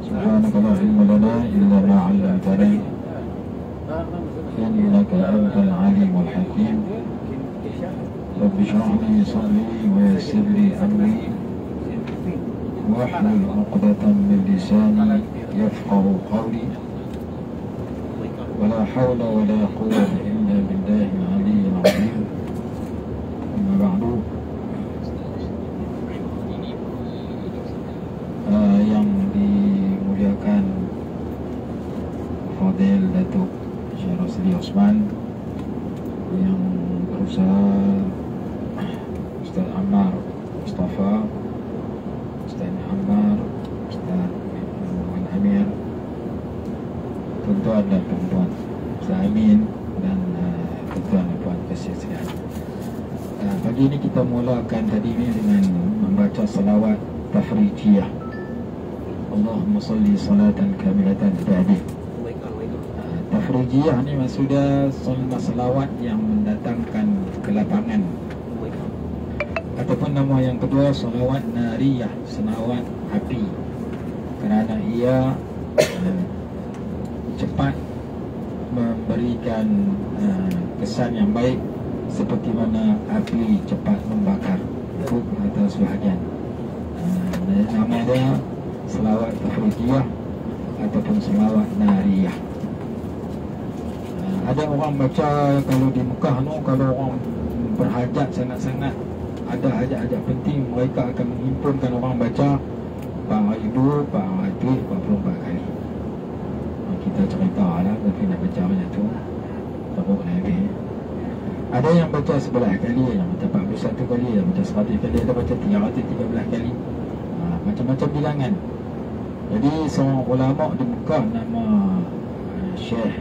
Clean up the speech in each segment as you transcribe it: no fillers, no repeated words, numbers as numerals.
سبحانك لا علم لنا إلا ما علمتنا إنك أنت العليم الحكيم رب اشرح لي صدري ويسر لي أمري واحلل عقدة من لساني يفقه قولي ولا حول ولا قوة إلا بالله العلي العظيم. أما بعد, yang dimuliakan Fadil Datuk Syekh Rosli Osman, yang berusaha Ustaz Ammar Mustafa, Ustaz Ammar, Ustaz Muhammad Amir, tuan-tuan dan puan-puan, Ustaz Amin dan tuan-tuan dan puan sekalian. Pagi ini kita mulakan tadi ini dengan membaca salawat tafrijiyah. Allahumma salli salatan kamilatan ba'di. Tafrijiyah ni maksudnya salawat yang mendatangkan kelapangan, ataupun nama yang kedua salawat nariyah, salawat api, kerana ia cepat memberikan kesan yang baik, seperti mana api cepat membakar kuk atau sebahagian. Nama dia selawat tafrijiyah ataupun selawat nariyah. Ada orang baca kalau di Mekah no, kalau orang berhajat sangat-sangat, ada hajat-hajat penting, mereka akan menghimpunkan orang baca 4,000, 444 kali. Kita cerita lah, tapi nak baca macam tu teruk lagi. Ada yang baca 11 kali, yang baca 41 kali, yang baca 100 kali, ada baca 313 kali. Macam-macam bilangan. Jadi seorang ulama di Mekah nama Syekh,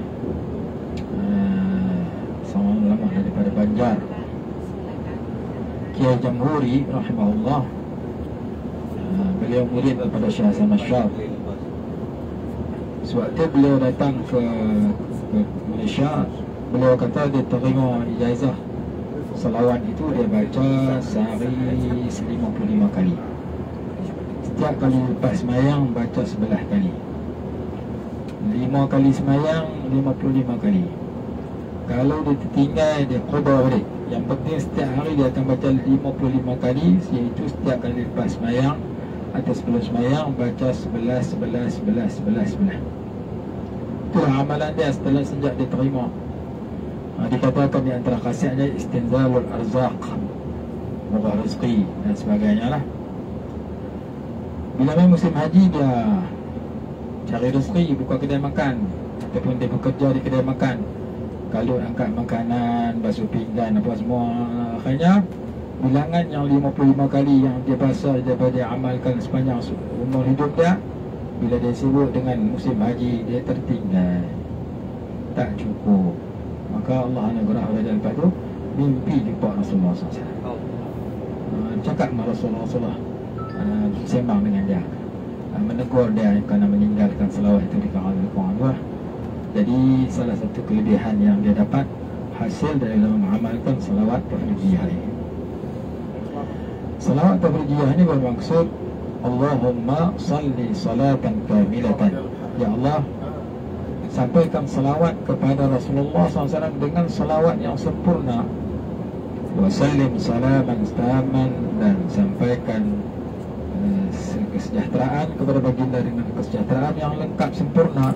seorang ulama daripada Banjar, Kiai Jamhuri rahimahullah, beliau murid daripada Syekh Hasan Mashar. Sewaktu beliau datang ke Malaysia, beliau kata dia terima ijazah salawat itu, dia baca sehari 55 kali. Setiap kali lepas semayang baca 11 kali, 5 kali semayang 55 kali. Kalau dia tertinggal, dia qada balik. Yang penting setiap hari dia akan baca 55 kali, iaitu setiap kali lepas semayang atau sebelum semayang baca 11, 11, 11, 11, 11. Itulah amalan dia setelah sejak dia terima. Dikatakan di antara khasiatnya istinzalul arzaq, murah rezeki dan sebagainya lah. Bila main musim haji, dia cari rezeki, buka kedai makan, ataupun dia bekerja di kedai makan. Kalau angkat makanan, basuh pinggan, apa semua, akhirnya bilangan yang 55 kali yang dia baca, dia amalkan sepanjang umur hidup dia, bila dia sibuk dengan musim haji, dia tertinggal, tak cukup. Maka Allah anugerah pada lepas tu mimpi jumpa Rasulullah SAW. Cakap dengan Rasulullah SAW, sembang dengan dia, menegur dia kerana meninggalkan selawat itu di kalangan. Jadi salah satu kelebihan yang dia dapat hasil dari mengamalkan selawat tafrijiyah ini. Selawat tafrijiyah ini bermaksud Allahumma salli salatan kamilatan. Ya Allah, sampaikan selawat kepada Rasulullah SAW dengan selawat yang sempurna. Wa sallim salaman taman, dan sampaikan kesejahteraan kepada baginda dengan kesejahteraan yang lengkap sempurna.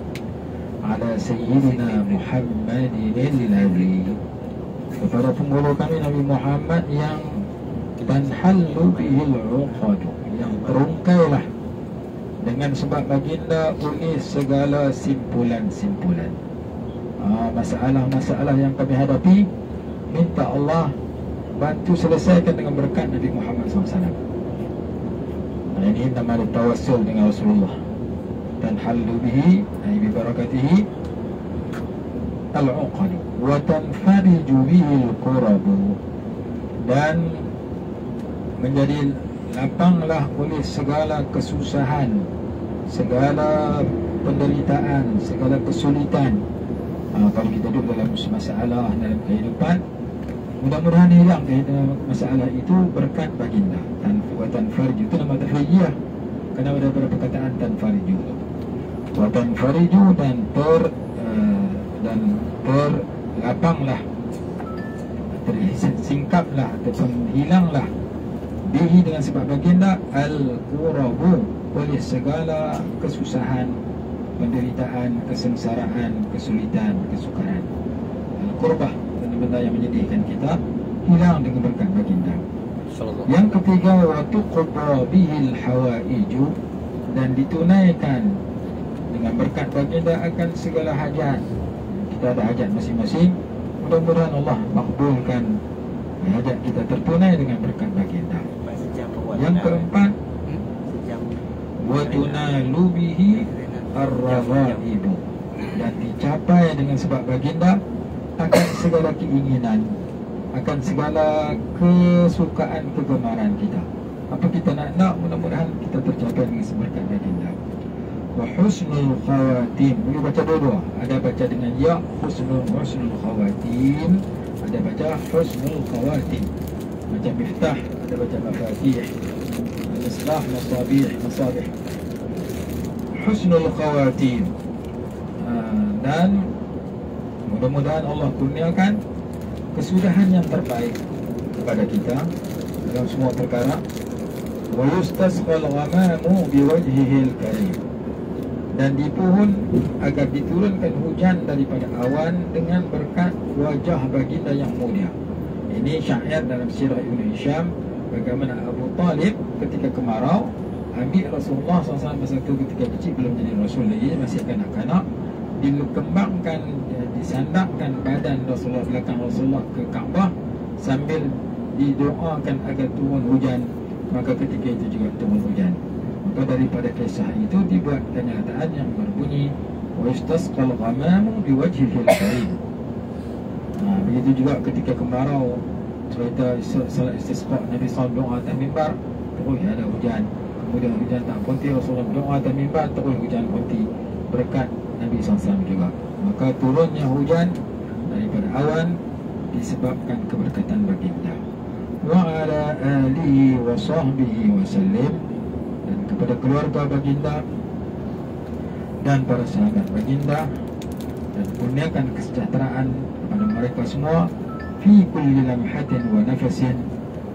Ala Sayyidina Muhammadin al-Nabi, kepada pengguru kami Nabi Muhammad yang tanhallu bihil uqad, yang terungkailah dengan sebab baginda oleh segala simpulan-simpulan. Masalah-masalah yang kami hadapi, minta Allah bantu selesaikan dengan berkat Nabi Muhammad SAW. Ini nama tawassul dengan Rasulullah. Tanhallu bihi, ay bi barakatihi al-uqad, wa tanfariju bihi al-qurab, dan menjadi lapanglah oleh segala kesusahan, segala penderitaan, segala kesulitan. Kalau kita duduk dalam masalah dalam kehidupan, mudah-mudahan hilang masalah itu berkat baginda. Tanfariju itu nama tafrijiyah, kerana ada perkataan tanfariju. Watanfariju dan terlapanglah, tersingkaplah ataupun hilanglah bihi dengan sebab baginda al-kurabu, oleh segala kesusahan, penderitaan, kesengsaraan, kesulitan, kesukaran. Al-kurbah, benda-benda yang menyedihkan kita, hilang dengan berkat baginda. Yang ketiga, wa tuqda bihil hawaiju, dan ditunaikan dengan berkat baginda akan segala hajat. Kita ada hajat masing-masing, mudah-mudahan Allah makbulkan hajat kita tertunai dengan berkat baginda. Yang keempat, wa tunalu bihi ar-raghaibu, dan dicapai dengan sebab baginda akan segala keinginan, akan segala kesukaan, kegemaran kita. Apa kita nak, mudah-mudahan kita tercapai dengan berkat baginda. Wa husnul khawatim, boleh baca dua-dua. Ada baca dengan ya, husnul khawatim. Ada baca husnul khawatim. Macam miftah, ada baca mafatih. Misbah, masabih. Husnul khawatim. Dan mudah-mudahan Allah kurniakan kesudahan yang terbaik kepada kita dalam semua perkara. Wa yustasqal ghamamu biwajhihil karim, dan dipohon agar diturunkan hujan daripada awan dengan berkat wajah baginda yang mulia. Ini syair dalam sirah Ibn Hisham, bagaimana Abu Talib ketika kemarau ambil Rasulullah SAW masa itu ketika kecil, belum jadi Rasul lagi, masih kanak-kanak, dikembangkan, disandakkan badan Rasulullah belakang Rasulullah ke Kaabah sambil didoakan agar turun hujan. Maka ketika itu juga turun hujan. Maka daripada kisah itu dibuat kenyataan yang berbunyi wa istasqal ghamamu biwajhihil karim. Begitu juga ketika kemarau, cerita salat istisqa, Nabi SAW doa atas mimbar, terus ada hujan. Kemudian hujan tak berhenti, Rasulullah doa atas mimbar, terus hujan berhenti, berkat Nabi SAW juga. Maka turunnya hujan daripada awan disebabkan keberkatan baginda. Wa ala alihi wa sahbihi wa sallim, dan kepada keluarga baginda dan para sahabat baginda, dan kurniakan kesejahteraan kepada mereka semua fi kulli lamhatin wa nafasin,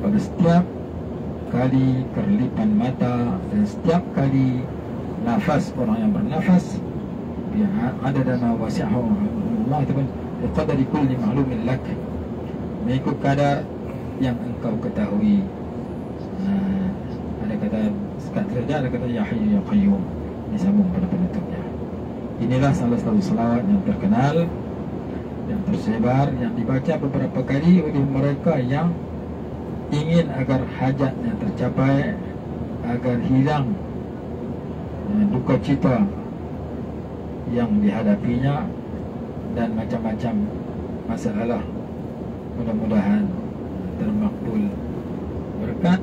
pada setiap kali kerlipan mata dan setiap kali nafas orang yang bernafas. Ada dana wasi'ahu Allah itu pun biqadari kulli ma'lumin lak, mengikut kadar yang engkau ketahui. Ada kata sekat kerja, ada kata ya hayyu ya qayyum, disambung pada penutupnya. Inilah salah satu selawat yang terkenal, yang tersebar, yang dibaca beberapa kali oleh mereka yang ingin agar hajatnya tercapai, agar hilang duka cita yang dihadapinya dan macam-macam masalah. Mudah-mudahan termakbul berkat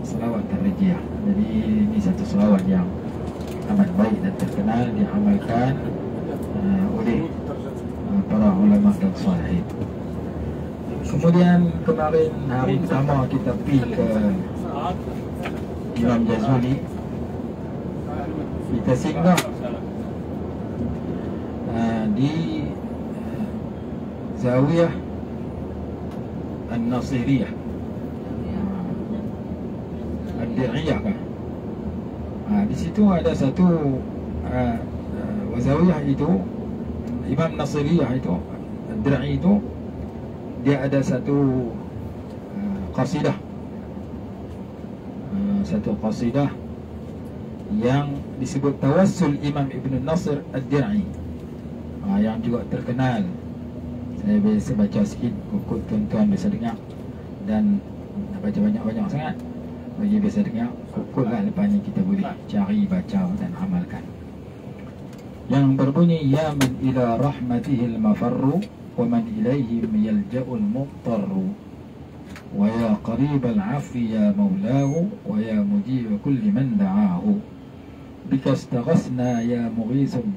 selawat tarjiyah. Jadi ini satu selawat yang amat baik dan terkenal, diamalkan oleh para ulama dan salihin. Kemudian kemarin hari pertama kita pergi ke Imam Jazuli, kita singgah di Zawiyah An-Nasiriyah, Ad-Dir'iyah kan. Di situ ada satu Zawiyah itu, Imam Nasiriyah itu, Ad-Dir'i itu, dia ada satu qasidah, satu qasidah yang disebut Tawassul Imam Ibn Nasir Ad-Dir'i, yang juga terkenal. Saya biasa baca sikit, kukut tuan-tuan biasa dengar, dan baca banyak-banyak sangat bagi biasa dengar, kukutlah lepas ni kita boleh cari, baca dan amalkan. Yang berbunyi, ya man ila rahmatihil mafarru wa man ilaihim yalja'ul muqtarru, wa ya qaribal afi ya maulahu, wa ya mujib kulli man da'ahu, bika istaghasna ya mughithan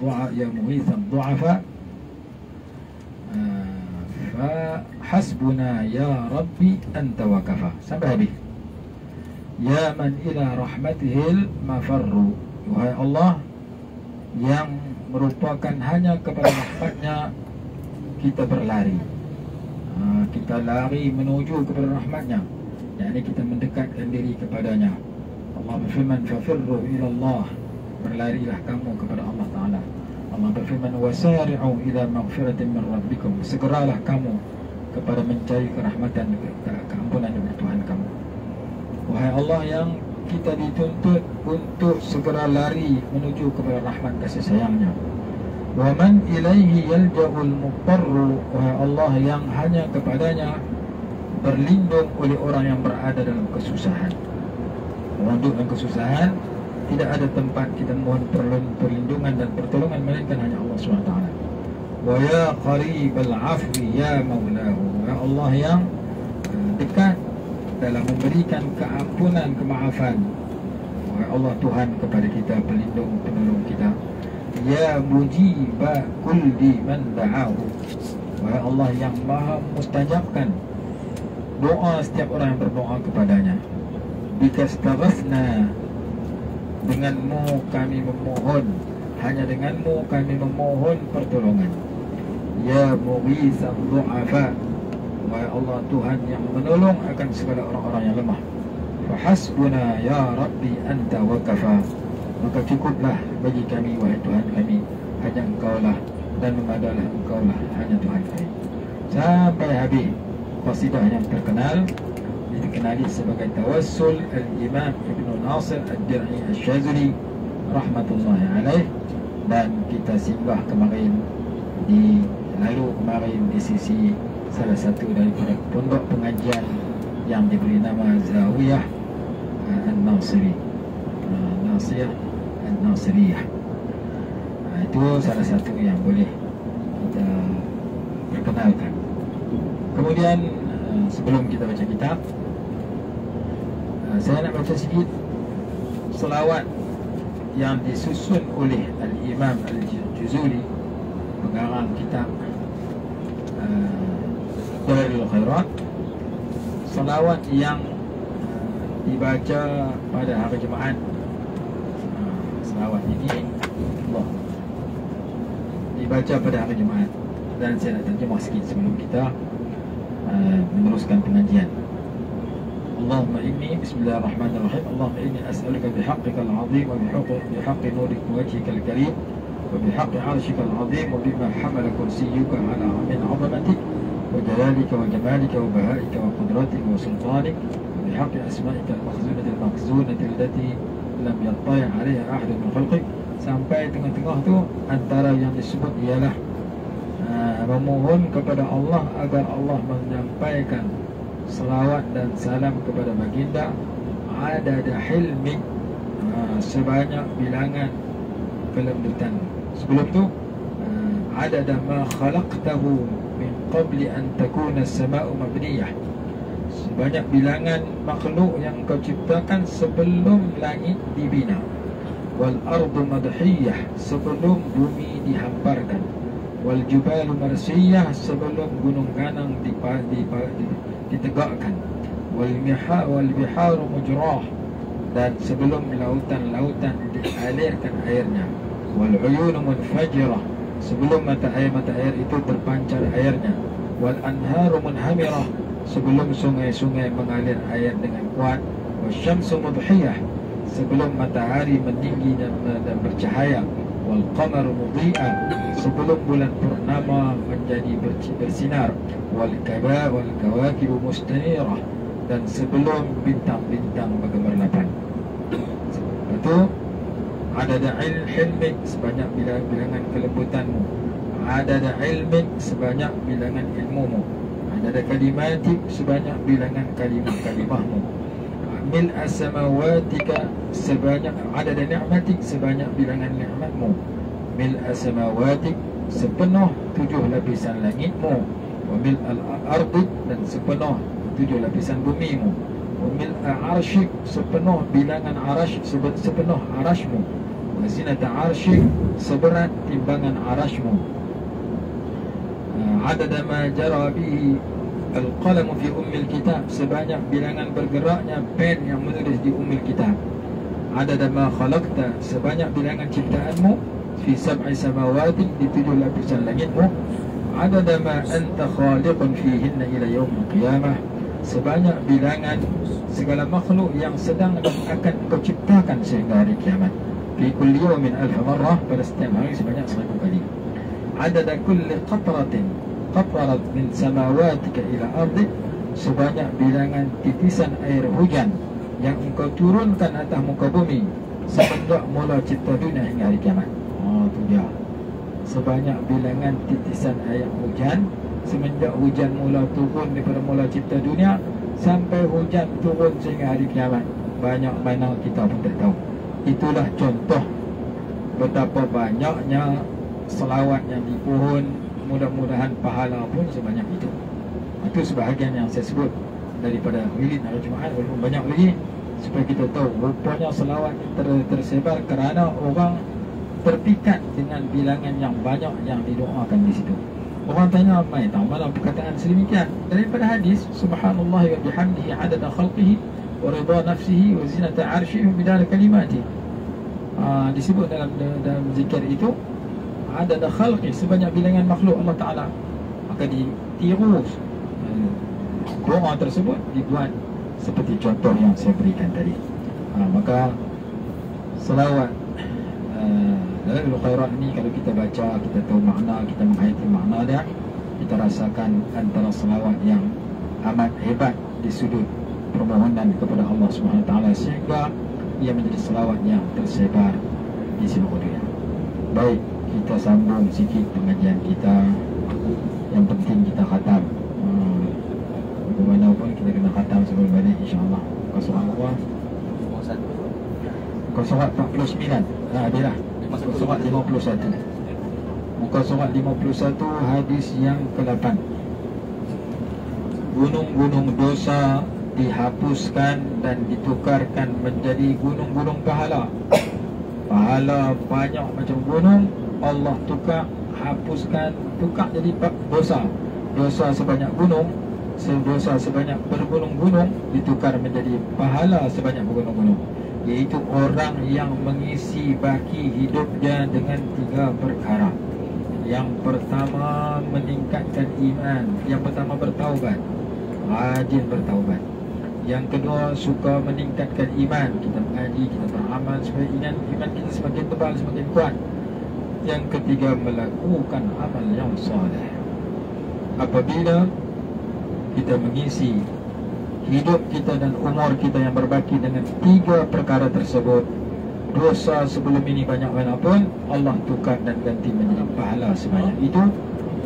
du'afa, fa hasbuna ya rabbi anta wa kafa. Sampai habis. Ya man ila rahmatihil mafarru, wahai Allah yang merupakan hanya kepada rahmatnya kita berlari. Kita lari menuju kepada rahmatnya, yakni kita mendekatkan diri kepadanya. Allah berfirman, fafirru ilallah, berlarilah kamu kepada Allah Ta'ala. Allah berfirman, wasari'u ila maghfiratin min rabbikum, segeralah kamu kepada mencari kerahmatan, keampunan dari Tuhan kamu. Wahai Allah yang kita dituntut untuk segera lari menuju kepada rahmat kasih sayangnya. Wa man ilaihi yalja'ul muqtarru, wahai Allah yang hanya kepadanya berlindung oleh orang yang berada dalam kesusahan. Orang duduk dalam kesusahan, tidak ada tempat kita mohon perlindungan dan pertolongan melainkan hanya Allah SWT. Wa ya qaribal afwi ya maulahu, ya Allah yang dekat dalam memberikan keampunan, kemaafan. Wahai Allah Tuhan kepada kita, pelindung, penolong kita. Ya mujiba kulli man da'ahu, wahai Allah yang maha mustajabkan doa setiap orang yang berdoa kepadanya. Bikastaghasna, denganmu kami memohon, hanya denganmu kami memohon pertolongan. Ya mughithal du'afa, wahai Allah Tuhan yang menolong akan segala orang-orang yang lemah. Fahasbuna ya Rabbi anta wa kafa, maka cukuplah bagi kami wahai Tuhan kami, hanya Engkaulah, dan memadalah Engkaulah, hanya Tuhan kami. Sampai habis qasidah yang terkenal, dikenali sebagai Tawassul Al-Imam Ibn Nasir Ad-Dir'i Asy-Syazili rahmatullahi alaih. Dan kita singgah kemarin di sisi salah satu daripada pondok pengajian yang diberi nama Zawiyah An-Nasiri, Nasir An-Nasiriyah. Itu salah satu yang boleh kita perkenalkan. Kemudian sebelum kita baca kitab, saya nak baca sikit selawat yang disusun oleh Al-Imam Al-Juzuli, pengarang kitab Dalailul Khairat. Selawat yang dibaca pada hari Jumaat. Selawat ini Allah dibaca pada hari Jumaat, dan saya nak terjemah sikit sebelum kita meneruskan pengajian. Allahumma inni, bismillahirrahmanirrahim. Allahumma inni as'aluka bihaqqikal azim wa bihaqqi nurik wajhikal karim wa bihaqqi arshikal azim wa bima hamala kursiyyuka ala min 'azamatik wa jalalika wa jamalika wa bahaika wa qudratika wa sultanik wa bihaqqi asma'ikal makhzunati allati lam yattali' 'alayha ahadun min khalqik. Sampai tengah-tengah tu antara yang disebut ialah memohon kepada Allah agar Allah menyampaikan selawat dan salam kepada baginda adada hilmi, sebanyak bilangan kelembutan. Sebelum tu adada ma khalaqtahu min qabli an takuna as-sama'u mabniyah, sebanyak bilangan makhluk yang kau ciptakan sebelum langit dibina. Wal ardu madhiyah, sebelum bumi dihamparkan. Wal jubalu marsiyah, sebelum gunung ganang ditegakkan. Wal biharu mujrah, dan sebelum lautan-lautan dialirkan airnya. Wal uyunu munfajirah, sebelum mata air itu terpancar airnya. Wal anharu munhamirah, sebelum sungai-sungai mengalir air dengan kuat. Wasyamsu mudhiyah, sebelum matahari meninggi dan bercahaya. Wal qamaru mudhi'ah, sebelum bulan purnama menjadi bersinar. Wal kawakibu mustanirah, dan sebelum bintang-bintang bergemerlapan. Betul? Adada hilmik, sebanyak bilangan kelembutanmu. Adada ilmik, sebanyak bilangan ilmumu. Adada kalimatik, sebanyak bilangan kalimah-kalimahmu. Mil as-samawatika, sebanyak adada ni'matik, sebanyak bilangan nikmatmu. Mil as-samawatik, sepenuh 7 lapisan langitmu. Wa mil al-ardik, dan sepenuh 7 lapisan bumimu. Wa mil al-arshik, sepenuh bilangan arash, sepenuh arashmu. Wa zinata arshik, seberat timbangan arashmu. Adada ma jara bihi al-qalam fi ummil kitab, sebanyak bilangan bergeraknya pen yang menulis di ummil kitab. Adada ma khalaqta, sebanyak bilangan ciptaanmu. fi sab'i samawatin, di 7 lapisan langitmu, adada ma anta khaliqun fihinna ila yaumil qiyamah, sebanyak bilangan segala makhluk yang sedang dan akan kau ciptakan sehingga hari kiamat. Fi kulli yawmin alf marrah, pada setiap hari sebanyak 1000 kali. Adada kulli qatratin qatarat min samawatika ila ardik, sebanyak bilangan titisan air hujan yang engkau turunkan atas muka bumi semenjak mula cipta dunia hingga hari kiamat. Tu dia. Sebanyak bilangan titisan air hujan semenjak hujan mula turun daripada mula cipta dunia sampai hujan turun sehingga hari kiamat. Banyak mana kita pun tak tahu. Itulah contoh betapa banyaknya selawat yang dipohon. Mudah-mudahan pahala pun sebanyak itu. Itu sebahagian yang saya sebut daripada wirid hari Jumaat, walaupun banyak lagi, supaya kita tahu rupanya selawat tersebar kerana orang terpikat dengan bilangan yang banyak yang didoakan di situ. Orang tanya, apa tahu mana perkataan sedemikian? Daripada hadis, subhanallah wa bihamdihi adada khalqihi wa ridha nafsihi wa zinata arshihi wa bidara kalimati. Disebut dalam zikir itu adada khalqi, sebanyak bilangan makhluk Allah Ta'ala. Maka ditiru doa tersebut, dibuat seperti contoh yang saya berikan tadi. Maka selawat Dalailul Khairat ni kalau kita baca, kita tahu makna, kita menghayati makna dia, kita rasakan antara selawat yang amat hebat di sudut permohonan kepada Allah SWT, sehingga ia menjadi selawat yang tersebar di seluruh dunia. Baik, kita sambung sikit pengajian kita. Yang penting kita khatam. Bagaimanapun kita kena khatam sebelum balik, insyaAllah. Muka surat 49. Adalah muka surat 51. Muka surat 51, hadis yang ke-8. Gunung-gunung dosa dihapuskan dan ditukarkan menjadi gunung-gunung pahala. Pahala banyak macam gunung, Allah tukar, hapuskan, tukar jadi dosa. Dosa sebanyak gunung, dosa sebanyak bergunung-gunung ditukar menjadi pahala sebanyak bergunung-gunung. Iaitu orang yang mengisi baki hidupnya dengan 3 perkara. Yang pertama, meningkatkan iman. Yang pertama, bertaubat, rajin bertaubat. Yang kedua, suka meningkatkan iman. Kita mengaji, kita beramal supaya iman kita semakin tebal, semakin kuat. Yang ketiga, melakukan amal yang soleh. Apabila kita mengisi hidup kita dan umur kita yang berbaki dengan 3 perkara tersebut, dosa sebelum ini banyak mana pun Allah tukar dan ganti menjadi pahala sebanyak itu.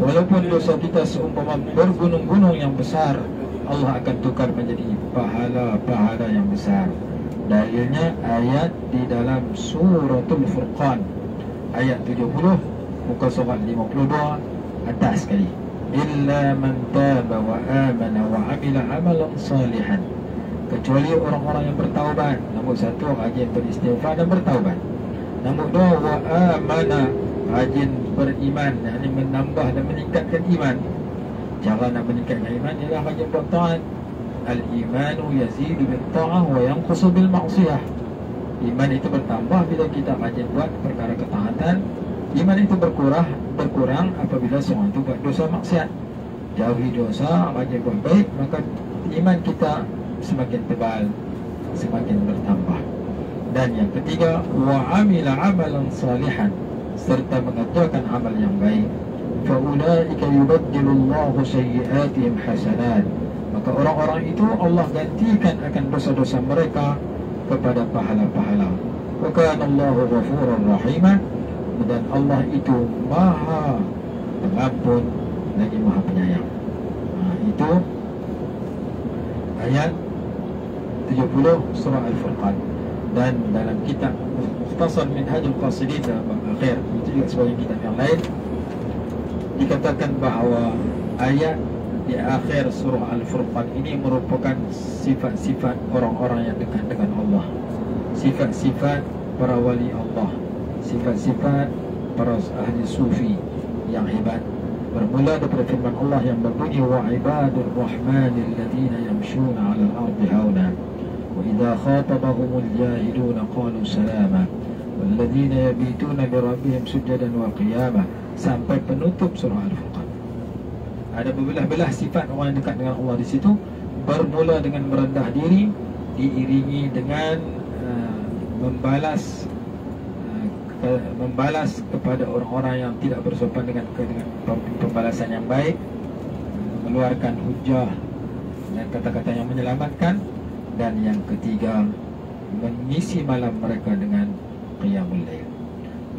Walaupun dosa kita seumpama bergunung-gunung yang besar, Allah akan tukar menjadi pahala-pahala yang besar. Dalilnya ayat di dalam suratul Furqan, ayat 70, muka surat 52 atas sekali. Illa man taba wa amana wa amila amalan salihan, kecuali orang-orang yang bertaubat. Nombor 1, rajin beristighfar dan bertaubat. Nombor 2, wa amana, rajin beriman, yakni menambah dan meningkatkan iman. Cara nak meningkatkan iman ialah rajin buat taat. Al-imanu yazidu bil ta'ah wa yanqusu bil ma'siyah. Iman itu bertambah bila kita rajin buat perkara ketaatan. Iman itu berkurang apabila seorang itu buat dosa maksiat. Jauhi dosa, rajin buat baik, maka iman kita semakin tebal, semakin bertambah. Dan yang ketiga, wa amila amalan salihan, serta mengerjakan amal yang baik. Fa ulaika yubaddilullahu sayyi'atihim hasanat, maka orang-orang itu Allah gantikan akan dosa-dosa mereka kepada pahala-pahala. Wa kana Allahu ghafurur rahima, dan Allah itu Maha Pengampun lagi Maha Penyayang. Itu ayat 70 surah Al-Furqan. Dan dalam kitab Mukhtasar Minhajul Qasidin akhir, itu juga sebagai kitab yang lain, dikatakan bahawa ayat di akhir surah Al-Furqan ini merupakan sifat-sifat orang-orang yang dekat dengan Allah, sifat-sifat para wali Allah, sifat-sifat para ahli sufi yang hebat. Bermula daripada firman Allah yang berbunyi, wa ibadur rahmanil ladina yamshuna 'alal ardi hauna wa idza khatabahumul jahiluna qalu salama wa alladzina yabituna lirabbihim sujadan wa qiyamah, sampai penutup surah Al-Furqan. Ada berbelah-belah sifat orang yang dekat dengan Allah di situ. Bermula dengan merendah diri, diiringi dengan membalas kepada orang-orang yang tidak bersopan dengan pembalasan yang baik, mengeluarkan hujah dan kata-kata yang menyelamatkan. Dan yang ketiga, mengisi malam mereka dengan qiyamul lail.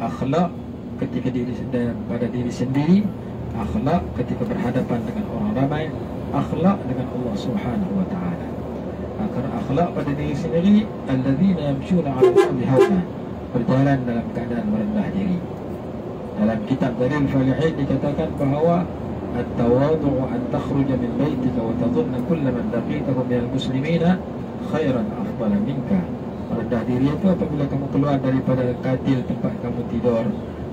Akhlak ketika pada diri sendiri, akhlak ketika berhadapan dengan orang ramai, akhlak dengan Allah Subhanahu wa taala. Kerana akhlak pada diri sendiri, alladzina yamshuna 'ala al-ardi hauna, berjalan dalam keadaan merendah diri. Dalam kitab Dalil Falihin dikatakan bahawa at-tawadhu an takhruja min baitika wa tadhunna kull man laqitahu minal muslimina khairan afdala minka. Merendah diri itu apabila kamu keluar daripada katil tempat kamu tidur,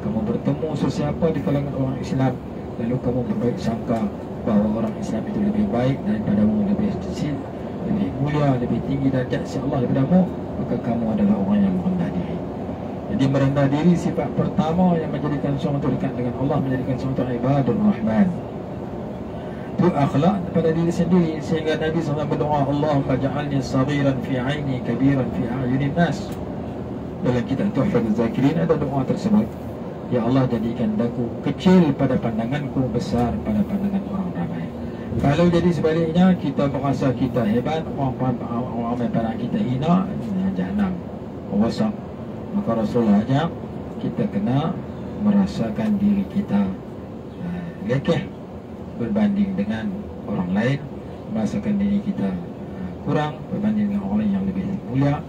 kamu bertemu sesiapa di kalangan orang Islam, lalu kamu berbaik sangka bahawa orang Islam itu lebih baik daripadamu, lebih mulia, lebih tinggi darjat sisi Allah daripadamu, maka kamu adalah orang yang merendah diri. Jadi merendah diri sifat pertama yang menjadikan seorang itu dekat dengan Allah, menjadikan seorang itu ibadur rahman. Itu akhlak pada diri sendiri. Sehingga Nabi SAW berdoa, Allahumma ja'alni saghiran fi aini kabiran fi a'yunin nas. Dalam kitab Tuhfatul Zakirin ada doa tersebut, ya Allah, jadikan aku kecil pada pandanganku, besar pada pandangan orang ramai. Kalau jadi sebaliknya, kita merasa kita hebat, orang ramai pandang kita hina, jahannam, rosak. Maka Rasulullah ajak kita kena merasakan diri kita lekeh berbanding dengan orang lain, merasakan diri kita kurang berbanding dengan orang yang lebih mulia.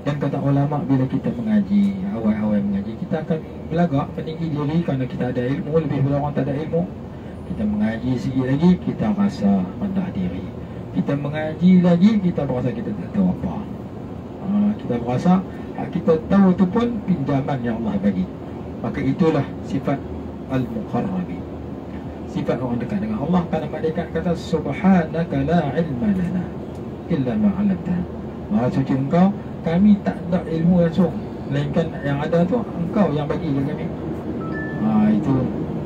Dan kata ulama, bila kita mengaji, awal-awal mengaji, kita akan belagak meninggi diri kerana kita ada ilmu lebih daripada orang tak ada ilmu. Kita mengaji sikit lagi, kita rasa rendah diri. Kita mengaji lagi, kita berasa kita tak tahu apa. Kita berasa kita tahu itu pun pinjaman yang Allah bagi. Maka itulah sifat al-muqarrabi, sifat orang dekat dengan Allah. Kerana malaikat kata, subhanaka la ilma lana illa ma 'allamtana. Maha suci engkau, kami tak ada ilmu langsung, melainkan yang ada tu engkau yang bagi kepada kami. Itu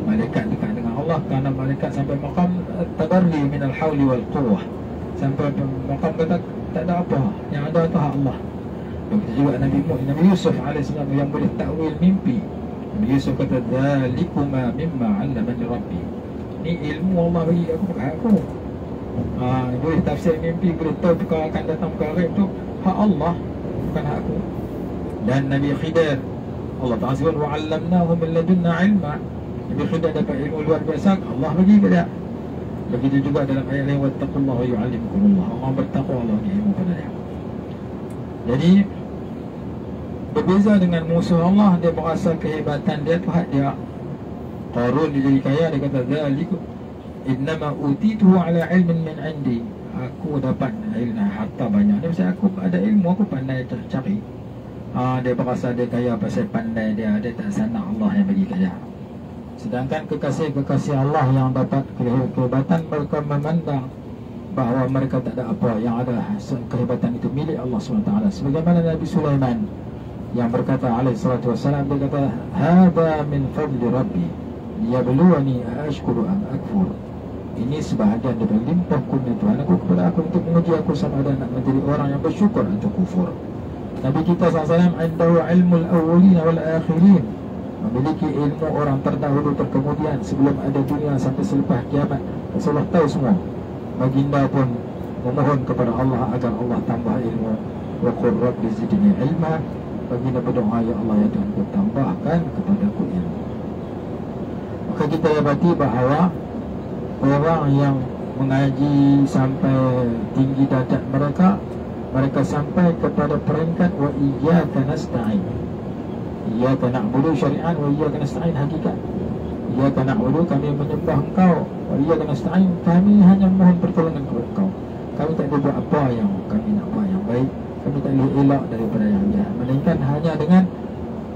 malaikat dekat dengan Allah. Kerana malaikat sampai maqam tabarri minal hawli wal quwwah, sampai maqam kata tak ada apa, yang ada tu hak Allah. Begitu juga Nabi Yusuf AS yang boleh takwil mimpi. Nabi Yusuf kata, dhalikuma mimma 'allamani rabbi. Ni ilmu Allah bagi aku, bukan aku. Boleh tafsir mimpi, boleh tahu perkara akan datang, perkara itu hak Allah, bukan hak aku. Dan Nabi Khidir, Allah Ta'ala sebut, wa 'allamnahu min ladunna 'ilma. Nabi Khidir dapat ilmu luar biasa, Allah bagi ke dia. Begitu juga dalam ayat lain, wattaqullaha wa yu'allimukumullah. Allah bertakwa, Allah bagi ilmu pada dia. Jadi berbeza dengan musuh Allah, dia merasa kehebatan dia tu hak dia. Qarun dia jadi kaya, dia kata, dzaliku innama utituhu ala ilmin min indi. Aku dapat ilmu harta banyak. Dia mesti aku ada ilmu, aku pandai cari. Dia berasa dia kaya pasal pandai dia tak sanak Allah yang bagi kaya. Sedangkan kekasih-kekasih Allah yang dapat kehebatan, mereka memandang bahawa mereka tak ada apa, yang ada kehebatan itu milik Allah SWT. Sebagaimana Nabi Sulaiman yang berkata alaihissalatu wassalam, dia kata, hadha min fadli rabbi liyabluwani ashkuru am akfur. Ini sebahagian daripada limpah kurnia Tuhan aku kepada aku untuk menguji aku sama ada nak menjadi orang yang bersyukur atau kufur. Nabi kita SAW indahu ilmul awwalin wal akhirin, memiliki ilmu orang terdahulu terkemudian, sebelum ada dunia sampai selepas kiamat. Rasulullah tahu semua. Baginda pun memohon kepada Allah agar Allah tambah ilmu. Wa qur rabbi zidni ilma. Baginda berdoa, ya Allah, ya Tuhan, tambahkan kepadaku ilmu. Maka kita dapati bahawa orang yang mengaji sampai tinggi darjat mereka sampai kepada peringkat wa iyyaka nasta'in. Iyyaka na'budu syari'an wa iyyaka nasta'in hakikat. Iyyaka na'budu, kami menyembah engkau, wa iyyaka nasta'in, kami hanya mohon pertolongan kepada engkau. Kami tak boleh buat apa yang kami nak buat yang baik, kami tak boleh elak daripada yang jahat, melainkan hanya dengan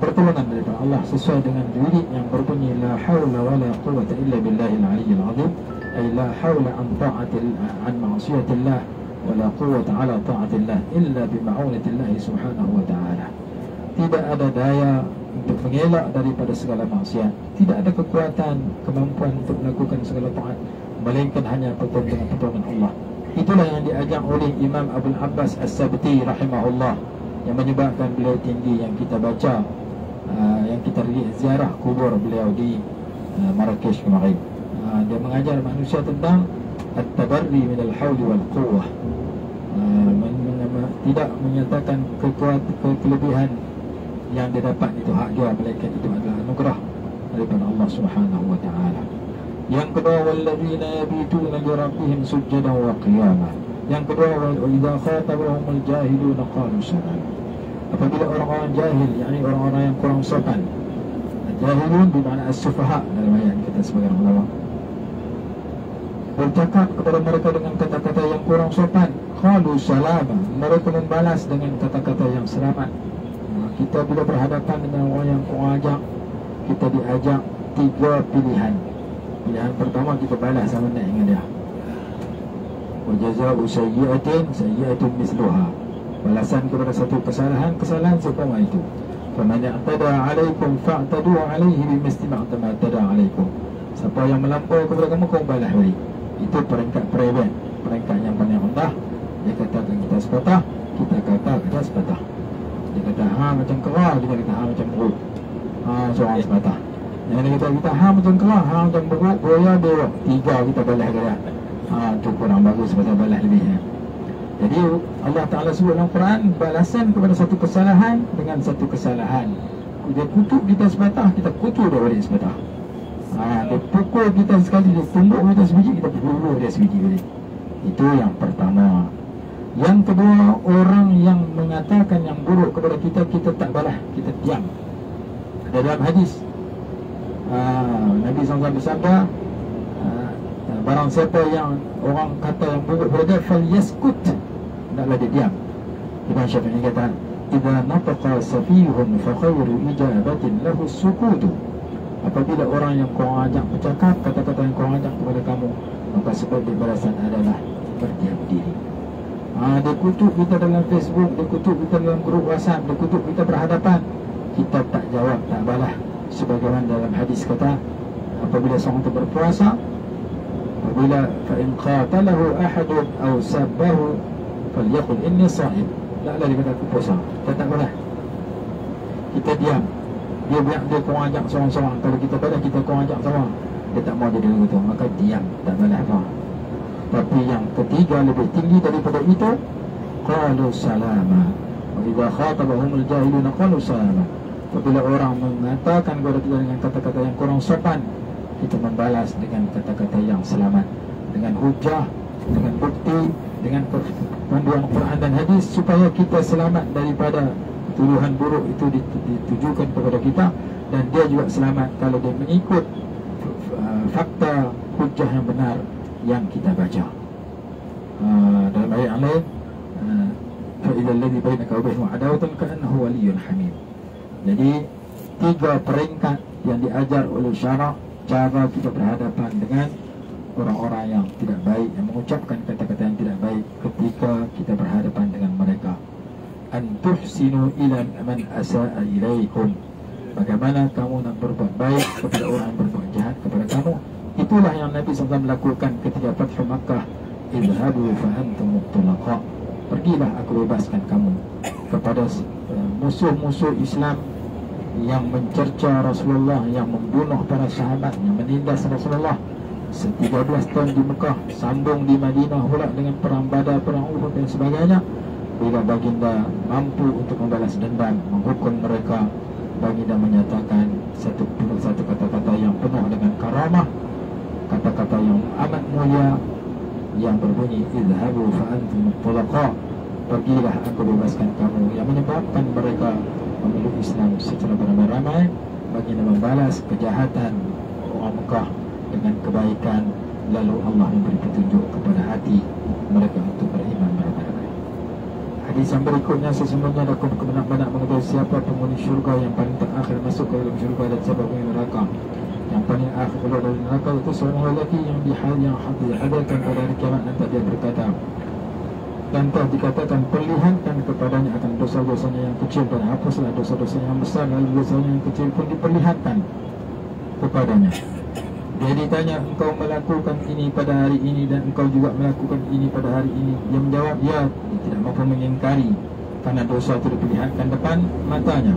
pertolongan daripada Allah, sesuai dengan wirid yang berbunyi la haula wala quwwata illa billahil aliyyil azim. Ay la haula an ma'siyatillah wala quwwata ala ta'atillah illa bima'unatillah subhanahu wa ta'ala. tidak ada daya untuk mengelak daripada segala maksiat, tidak ada kekuatan, kemampuan untuk melakukan segala taat, melainkan hanya dengan pertolongan Allah. Itulah yang diajar oleh Imam Abdul Abbas As-Sabti rahimahullah, yang menyebabkan beliau tinggi yang kita baca, yang kita ziarah kubur beliau di Marrakesh kemarin. Dia mengajar manusia tentang at-tabarri min al-hawli wal quwwah, tidak menyatakan kelebihan yang dia dapat itu hak dia, melainkan itu adalah anugerah daripada Allah Subhanahu wa taala. Yang kedua, walladzina yabituna li rabbihim sujadan wa qiyama. Yang kedua, wa idza khatabahumul jahiluna qalu salama. Apabila orang-orang jahil, yakni orang-orang yang kurang sopan, jahilun bermakna as-sufaha dalam ayat kita sebagai ulama, bercakap kepada mereka dengan kata-kata yang kurang sopan, qalu salama, mereka membalas dengan kata-kata yang selamat. Kita bila berhadapan dengan orang yang kurang ajak, kita diajak 3 pilihan. Pilihan pertama, kita balas sama dengan dia. Wa jazaa'u sayyi'atin sayyi'atun misluha. Balasan kepada satu kesalahan, kesalahan seumpama itu. Faman i'tada 'alaikum fa'tadu 'alaihi bimithli ma i'tada 'alaikum. Siapa yang melampau kepada kamu, kau balas balik. Itu peringkat private, peringkat yang paling rendah. Dia katakan kita sepatah, kita kata kita sepatah. Dia kata ha macam kerah, dia kata ha macam beruk. Seorang sepatah. Yang dia kata kita ha macam kerah, ha macam beruk, buaya dia 3 kita balas dia. Itu kurang bagus, sebab balas lebih. Jadi Allah Ta'ala sebut dalam Quran, balasan kepada satu kesalahan dengan satu kesalahan. Dia kutuk kita sepatah, kita kutuk dia balik sepatah. Dia pukul kita sekali, dia tumbuk kita sebiji, kita pukul dia sebiji balik. Itu yang pertama. Yang kedua, orang yang mengatakan yang buruk kepada kita, kita tak balas, kita diam. Ada dalam hadis Nabi SAW bersabda, barang siapa yang orang kata yang buruk kepada dia, fal yaskut, hendaklah dia diam. Ibn Syafi'i kata, idza nataqa safihun fa khairu ijabatin lahu sukutu. Apabila orang yang kurang ajak bercakap kata-kata yang kurang ajak kepada kamu, maka sebaik balasan adalah berdiam diri. Dia kutuk kita dalam Facebook, dia kutuk kita dalam grup WhatsApp, dia kutuk kita berhadapan, kita tak jawab, tak balas. Sebagaimana dalam hadis kata, apabila seorang itu berpuasa, apabila fa in qatalahu ahadun aw sabbahu falyaqul inni sha'im. Taklah dia kata aku puasa, kita tak balas, kita diam. Dia biar dia kurang ajak seorang-seorang, kalau kita balas kita kurang ajak seorang, dia tak mau jadi begitu, maka diam, tak balas apa. Tapi yang ketiga lebih tinggi daripada itu, qalu salama. Wa idza khatabahumul jahiluna qalu salama. Apabila orang mengatakan kepada kita dengan kata-kata yang kurang sopan, kita membalas dengan kata-kata yang selamat, dengan hujah, dengan bukti, dengan panduan Quran dan hadis, supaya kita selamat daripada tuduhan buruk itu ditujukan kepada kita, dan dia juga selamat kalau dia mengikut fakta hujah yang benar yang kita baca. Dalam ayat yang lain, fa idzal ladzi bainaka wa bainahu adawatun ka'annahu waliyyun hamim. Jadi 3 peringkat yang diajar oleh syarak, cara kita berhadapan dengan orang-orang yang tidak baik, yang mengucapkan kata-kata yang tidak baik ketika kita berhadapan dengan mereka. An tuhsinu ila man asa'a ilaikum. Bagaimana kamu nak berbuat baik kepada orang yang berbuat jahat kepada kamu. Itulah yang Nabi SAW lakukan ketika Fathu Makkah. Idhabu fa antum mutlaqah. Pergilah, aku bebaskan kamu. Kepada musuh-musuh Islam yang mencerca Rasulullah, yang membunuh para sahabat, yang menindas Rasulullah 13 tahun di Mekah, sambung di Madinah pula dengan perang Badar, perang Uhud dan sebagainya. Bila baginda mampu untuk membalas dendam, menghukum mereka, baginda menyatakan satu kata-kata yang penuh dengan karamah, kata-kata yang amat mulia, yang berbunyi idhabu fa antum mutlaqah. Pergilah, aku bebaskan kamu, yang menyebabkan mereka memeluk Islam secara beramai-ramai. Baginda membalas kejahatan orang Mekah dengan kebaikan, lalu Allah memberi petunjuk kepada hati mereka untuk beriman beramai-ramai. Hadis yang berikutnya, sesungguhnya aku benar-benar mengetahui siapa penghuni syurga yang paling terakhir masuk ke dalam syurga dan siapa penghuni neraka. Yang paling akhir keluar dari neraka itu seorang lelaki yang dihadirkan pada hari kiamat. Nanti dia berkata, dan telah dikatakan perlihatkan kepadanya akan dosa-dosanya yang kecil dan hapuslah dosa-dosa yang besar, lalu dosanya yang kecil pun diperlihatkan kepadanya. Dia ditanya, engkau melakukan ini pada hari ini dan engkau juga melakukan ini pada hari ini. Dia menjawab, ya. Dia tidak mampu mengingkari karena dosa itu diperlihatkan depan matanya.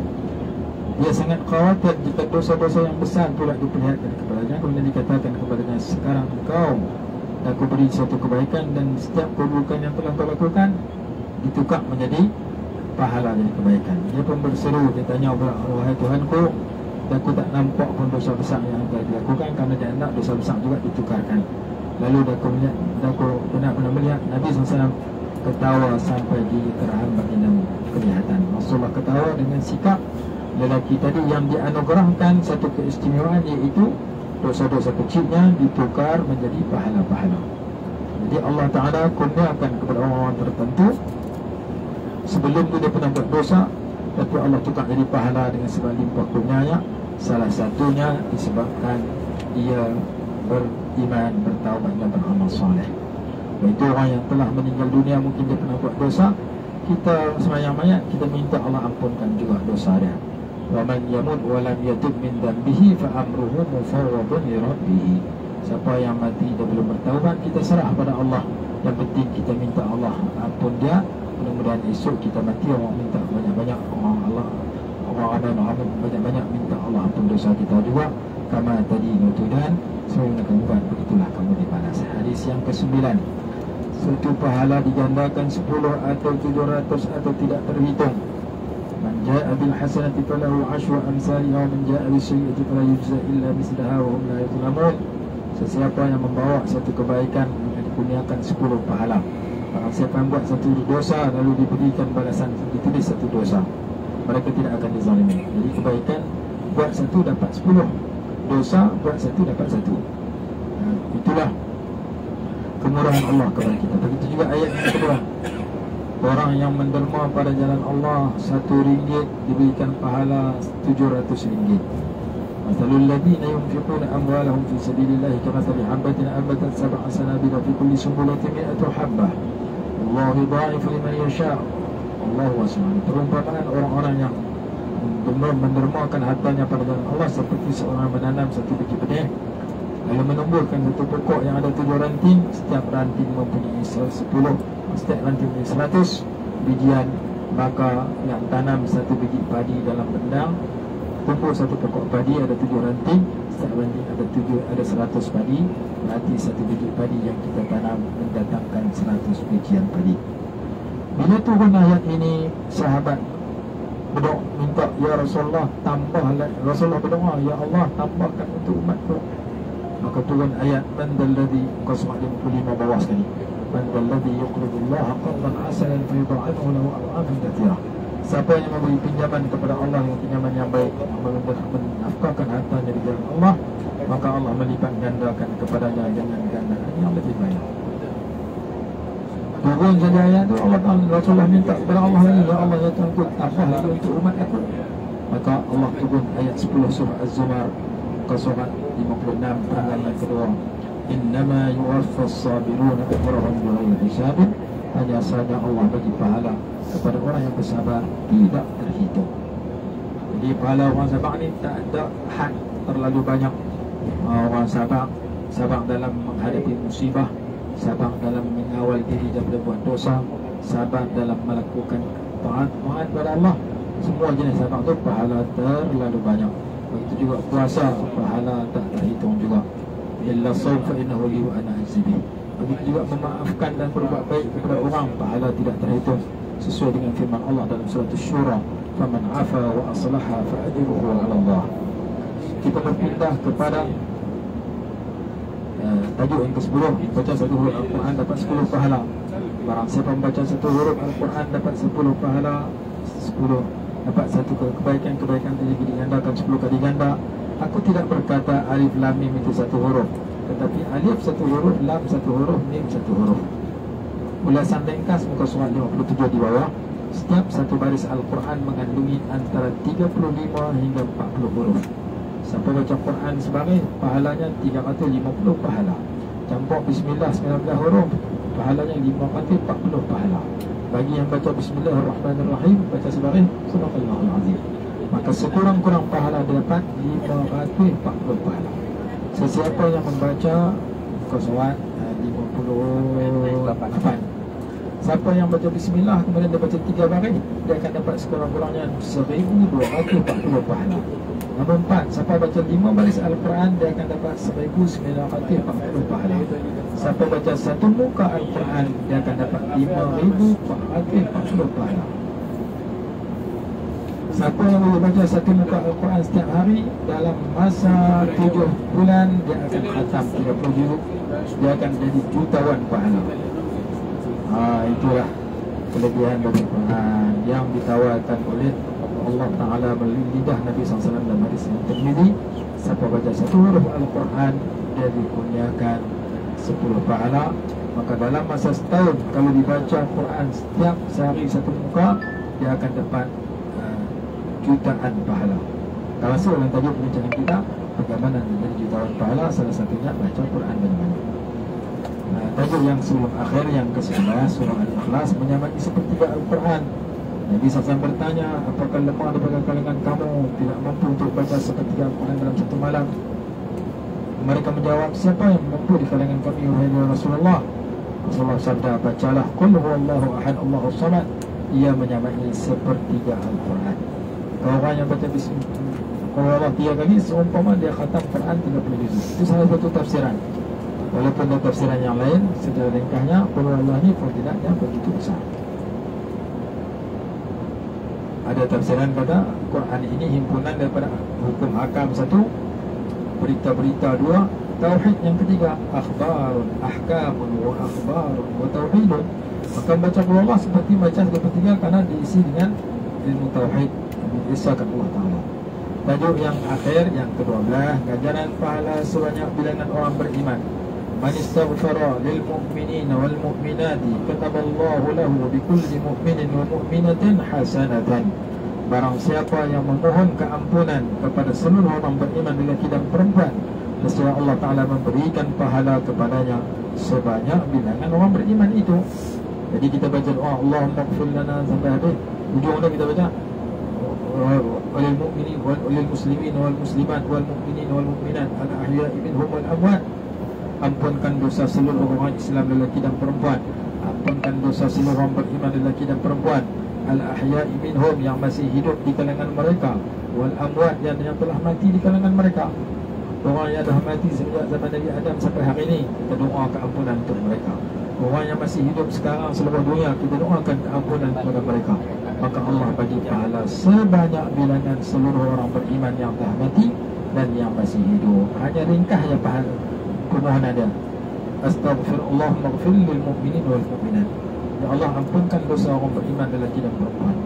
Dia sangat khawatir jika dosa-dosa yang besar pula diperlihatkan kepadanya. Kemudian dikatakan kepadanya, sekarang engkau aku beri suatu kebaikan dan setiap keburukan yang telah kau lakukan ditukar menjadi pahala dari kebaikan. Dia pun berseru, dia tanya, wahai Tuhanku, aku tak nampak pun dosa besar yang telah dilakukan, kerana dia nak dosa besar juga ditukarkan. Lalu aku benar-benar melihat Nabi SAW ketawa sampai di kerahan baginda kelihatan. Rasulullah ketawa dengan sikap lelaki tadi yang dianugerahkan satu keistimewaan, iaitu dosa-dosa kecilnya ditukar menjadi pahala-pahala. Jadi Allah Ta'ala kurniakan kepada orang-orang tertentu, sebelum itu dia pernah buat dosa, tapi Allah tukar jadi pahala dengan sebab limpah kurnianya. Salah satunya disebabkan dia beriman, bertaubat dan beramal soleh. Itu orang yang telah meninggal dunia, mungkin dia pernah buat dosa, kita sembahyang mayat, kita minta Allah ampunkan juga dosa dia. Wa man yamut wa lam yatub min dhanbihi fa amruhu mufawwadun li rabbih. Siapa yang mati dia belum bertaubat, kita serah pada Allah. Yang penting kita minta Allah ampun dia. Mudah-mudahan esok kita mati, orang minta banyak-banyak, orang banyak-banyak minta Allah ampun dosa kita juga. Kama tadi nutudan, semua akan buat, begitulah kamu dibalas. Hadis yang ke-9, satu pahala digandakan 10 atau 700 atau tidak terhitung. Man jaa bil hasanati falahu 10 amsalha wa man jaa bis sayyi'ati fala yujza illa mislaha wa hum la yuzlamun. Sesiapa yang membawa satu kebaikan dikurniakan 10 pahala. Barang siapa yang buat satu dosa lalu diberikan balasan, ditulis satu dosa, mereka tidak akan dizalimi. Jadi kebaikan buat satu dapat 10, dosa buat satu dapat 1. Itulah kemurahan Allah kepada kita. Begitu juga ayat yang kedua, orang yang menderma pada jalan Allah, 1 ringgit diberikan pahala 700 ringgit. Mathalul ladina yunfiquna amwalahum fi sabilillahi kamathali habatin anbatat 7 sanabila fi kulli sunbulatin 100 habbah. Allahu yudha'ifu liman yasha'. Allahu wasi'un. Perumpamaan orang-orang yang mendermakan hartanya pada jalan Allah seperti seorang menanam satu biji benih, lalu menumbuhkan satu pokok yang ada 7 ranting. Setiap ranting mempunyai 10, setiap ranting mempunyai 100 bijian. Maka yang tanam satu biji padi dalam bendang, tumbuh satu pokok padi, ada 7 ranting, setiap ranting ada 100 padi. Berarti satu biji padi yang kita tanam mendatangkan 100 bijian padi. Bila turun ayat ini, sahabat berdoa minta, ya Rasulullah tambahlah. Rasulullah berdoa, ya Allah tambahkan untuk umatku. Maka turun ayat man dalladhi, muka surat 55 bawah sekali, man dalladhi yuqridullaha qardan hasanan fayudha'ifu lahu ad'afan katsirah. Siapa yang memberi pinjaman kepada Allah, yang pinjaman yang baik, menafkahkan hartanya di jalan Allah, maka Allah melipat gandakan kepadanya dengan gandaan yang lebih banyak. Turun saja ayat itu, Allah Rasulullah minta kepada Allah lagi, ya Allah ya Tuhan, tambah lagi untuk umat aku. Maka Allah turun ayat 10 surah Az-Zumar, muka surat 56 perangan yang kedua, innama yuwaffas sabiruna ajrahum bighairi hisabin. Hanya saja Allah bagi pahala kepada orang yang bersabar tidak terhitung. Jadi pahala orang sabar ni tak ada had, terlalu banyak. Orang sabar dalam menghadapi musibah, sabar dalam mengawal diri daripada buat dosa, sabar dalam melakukan taat kepada Allah. Semua jenis sabar tu pahala terlalu banyak. Begitu juga puasa, pahala tak terhitung juga. Illa shaum fa innahu li wa ana ajzibi. Begitu juga memaafkan dan berbuat baik kepada orang, pahala tidak terhitung, sesuai dengan firman Allah dalam surah Asy-Syura, faman afa wa aslaha fa ajruhu 'ala Allah. Kita berpindah kepada tajuk yang ke-10, baca satu huruf Al-Quran dapat 10 pahala. Barang siapa membaca satu huruf Al-Quran dapat 10 pahala, 10 dapat satu kebaikan jadi digandakan 10 kali ganda. Aku tidak berkata alif lam mim itu satu huruf, tetapi alif satu huruf, lam satu huruf, mim satu huruf. Ulasan ringkas muka surat 57 di bawah. Setiap satu baris Al-Quran mengandungi antara 35 hingga 40 huruf. Siapa baca Quran sebagai pahalanya 350 pahala. Campur bismillah 19 huruf, pahalanya 540 pahala. Bagi yang baca Bismillahirrahmanirrahim, baca sebarang Subhanallahul Azim, maka sekurang-kurang pahala dia dapat 540 pahala. Sesiapa yang membaca muka surat 58. Siapa yang baca Bismillah kemudian dia baca 3 baris, dia akan dapat sekurang-kurangnya 1240 pahala. Nombor 4, siapa baca 5 baris Al-Quran, dia akan dapat 1940 pahala. Siapa baca 1 muka Al-Quran, dia akan dapat 5440 pahala. Siapa yang boleh baca 1 muka Al-Quran setiap hari dalam masa 7 bulan, dia akan khatam 30 juzuk, dia akan jadi jutawan pahala. Itulah kelebihan dari Quran yang ditawarkan oleh Allah Ta'ala melalui lidah Nabi SAW dalam hadis yang Tirmidzi. Siapa baca 1 huruf Al-Quran, dia dikurniakan 10 pahala. Maka dalam masa setahun, kalau dibaca Quran setiap sehari 1 muka, dia akan dapat jutaan pahala. Kalau dalam tajuk perbincangan kita, bagaimana menjadi jutaan pahala, salah satunya baca Quran banyak-banyak. Tajuk yang sebelum akhir, yang ke-11, surah Al-Ikhlas, menyamai sepertiga Al-Quran. Nabi SAW bertanya, apakah lemah daripada kalangan kamu tidak mampu untuk baca sepertiga Al-Quran dalam satu malam? Mereka menjawab, siapa yang mampu di kalangan kami, wahai Rasulullah? Rasulullah sabda, bacalah Qul huwallahu ahad Allahus samad. Ia menyamai sepertiga Al-Quran. Kalau orang yang baca Bismillah 3 kali, seumpama dia khatam Quran 30 juzuk. Itu salah satu tafsiran. Walaupun ada tafsiran yang lain, secara ringkasnya Qul huwallahu ni pun tidaknya begitu besar. Ada tafsiran kata Quran ini himpunan daripada hukum hakam 1, berita-berita 2, tauhid yang ketiga, akhbarun, ahkamun wa akhbarun wa tauhidun. Maka baca Qul huwallahu seperti baca sepertiga karena diisi dengan ilmu tauhid yang diisahkan Allah Ta'ala. Tajuk yang akhir, yang ke-12, ganjaran pahala sebanyak bilangan orang beriman. Man istaghfara lil mu'minina wal mu'minati kataballahu lahu bikulli mu'minin wa mu'minatin hasanatan. Barang siapa yang memohon keampunan kepada seluruh orang beriman lelaki dan perempuan, nescaya Allah Ta'ala memberikan pahala kepadanya sebanyak bilangan orang beriman itu. Jadi kita baca doa Allahumma ighfir lana sampai habis. Ujungnya kita baca walil mu'minin walil muslimin wal muslimat wal mu'minin wal mu'minat al ahya'i minhum wal amwat. Ampunkan dosa seluruh orang Islam lelaki dan perempuan, ampunkan dosa seluruh orang beriman lelaki dan perempuan, al ahya'i minhum yang masih hidup di kalangan mereka, wal amwat yang telah mati di kalangan mereka. Orang yang dah mati sejak zaman Nabi Adam sampai hari ini, kita doa keampunan untuk mereka. Orang yang masih hidup sekarang seluruh dunia, kita doakan keampunan kepada mereka. Maka Allah bagi pahala sebanyak bilangan seluruh orang beriman yang telah mati dan yang masih hidup. Hanya ringkasnya pahala permohonan dia. Astaghfirullahumma ighfir lil mu'minin wal mu'minat. Ya Allah, ampunkan dosa orang beriman lelaki dan perempuan.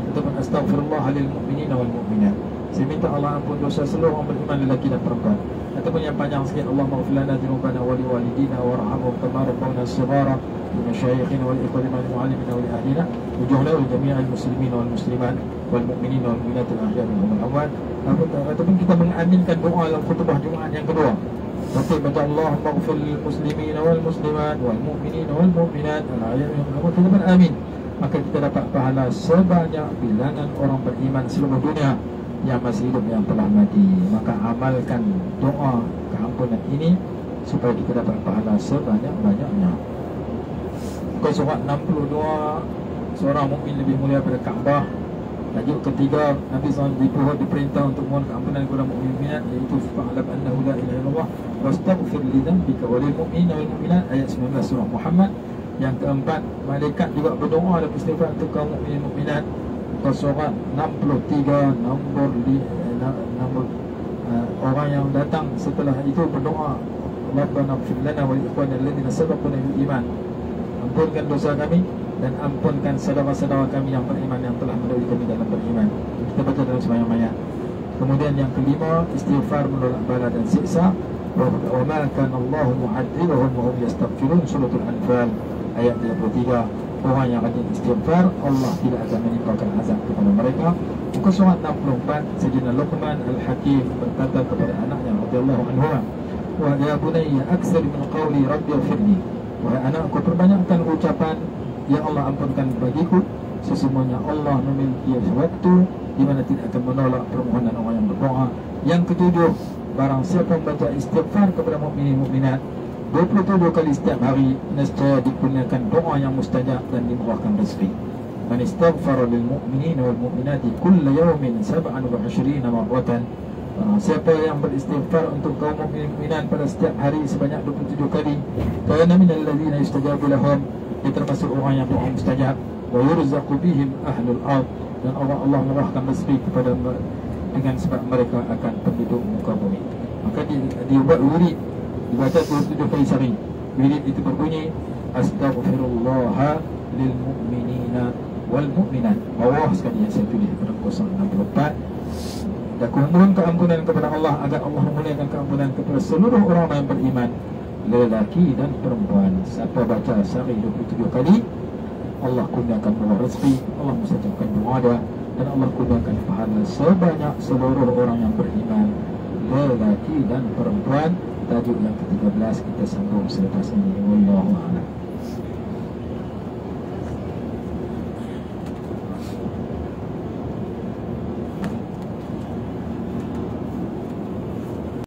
Ataupun astaghfirullah lil mu'minin wal mu'minat. Saya minta Allah ampun dosa seluruh orang beriman lelaki dan perempuan. Ataupun yang panjang sikit, Allahumma ighfir lana dzunubana wa li walidina warhamhum kama rabbawna shighara, li masyayikhina wal ikhwani wal mu'allimina wa li ahlina, waj'alna li jami'il muslimin wal muslimat wal mu'minin wal mu'minat al ahya'i minhum wal amwat. Ataupun kita mengaminkan doa dalam khutbah Jumaat yang kedua. Betul, baca Allahumma ighfir lil muslimin wal muslimat wal mu'minin wal mu'minat al ahya'i minhum wal amwat. Kita beramin, maka kita dapat pahala sebanyak bilangan orang beriman seluruh dunia yang masih hidup yang telah mati. Maka amalkan doa keampunan ini supaya kita dapat pahala sebanyak-banyaknya. Muka surat 62, seorang mukmin lebih mulia daripada Kaabah. Tajuk ketiga, Nabi SAW diperintah untuk mohon keampunan kepada mukmin-mukminat, iaitu fa'lam annahu la ilaha illallah wastaghfir li dhanbika wa lil mu'minina wal mu'minat, ayat 19 surah Muhammad. Yang keempat, malaikat juga berdoa dan istighfar untuk kaum mukmin mukminat. Surat 63, nombor orang yang datang setelah itu berdoa, Rabbana ighfir lana wa li ikhwanina alladhina sabaquna bil iman. Ampunkan dosa kami dan ampunkan saudara-saudara kami yang beriman yang telah mendahului kami dalam beriman. Kita baca dalam sembahyang mayat. Kemudian yang kelima, istighfar menolak bala dan siksa. Wa ma kana Allahu mu'adzibahum wa hum yastaghfirun, suratul Anfal ayat 33. Orang yang rajin istighfar, Allah tidak akan menimpakan azab kepada mereka. Muka surat 64, Sayyidina Luqman Al-Hakim berkata kepada anaknya radhiyallahu anhu, wa ya bunayya aktsir min qawli rabbi ighfirli. Wahai anakku, perbanyakkan ucapan, ya Allah ampunkan bagiku. Sesungguhnya Allah memiliki waktu di mana tidak akan menolak permohonan orang yang berdoa. Yang ketujuh, barang siapa membaca istighfar kepada mukminin mukminat 27 kali setiap hari, nescaya dikurniakan doa yang mustajab dan dimurahkan rezeki. Man istaghfara lil mu'minina wal mu'minati kulla yawmin 27 marratan. Siapa yang beristighfar untuk kaum mukminin mukminat pada setiap hari sebanyak 27 kali, kana minal ladzina yustajabu lahum, dia termasuk orang yang doa mustajab. Wa yurzaqu bihim ahlul ard, dan Allah murahkan rezeki kepada dengan sebab mereka akan penduduk muka bumi. Maka dibuat wirid, dibaca 27 kali sehari. Wirid itu berbunyi astaghfirullah lil mu'minina wal mu'minat. Bawah sekali yang saya tulis pada 064. Dan kumohon keampunan kepada Allah agar Allah memulihkan keampunan kepada seluruh orang yang beriman, lelaki dan perempuan. Siapa baca sehari 27 kali, Allah kurniakan bawah rezeki, Allah mustajabkan doa dia, dan Allah kurniakan pahala sebanyak seluruh orang yang beriman, lelaki dan perempuan. Tajuk yang ke-13 kita sambung selepas ini. Wallahu a'lam.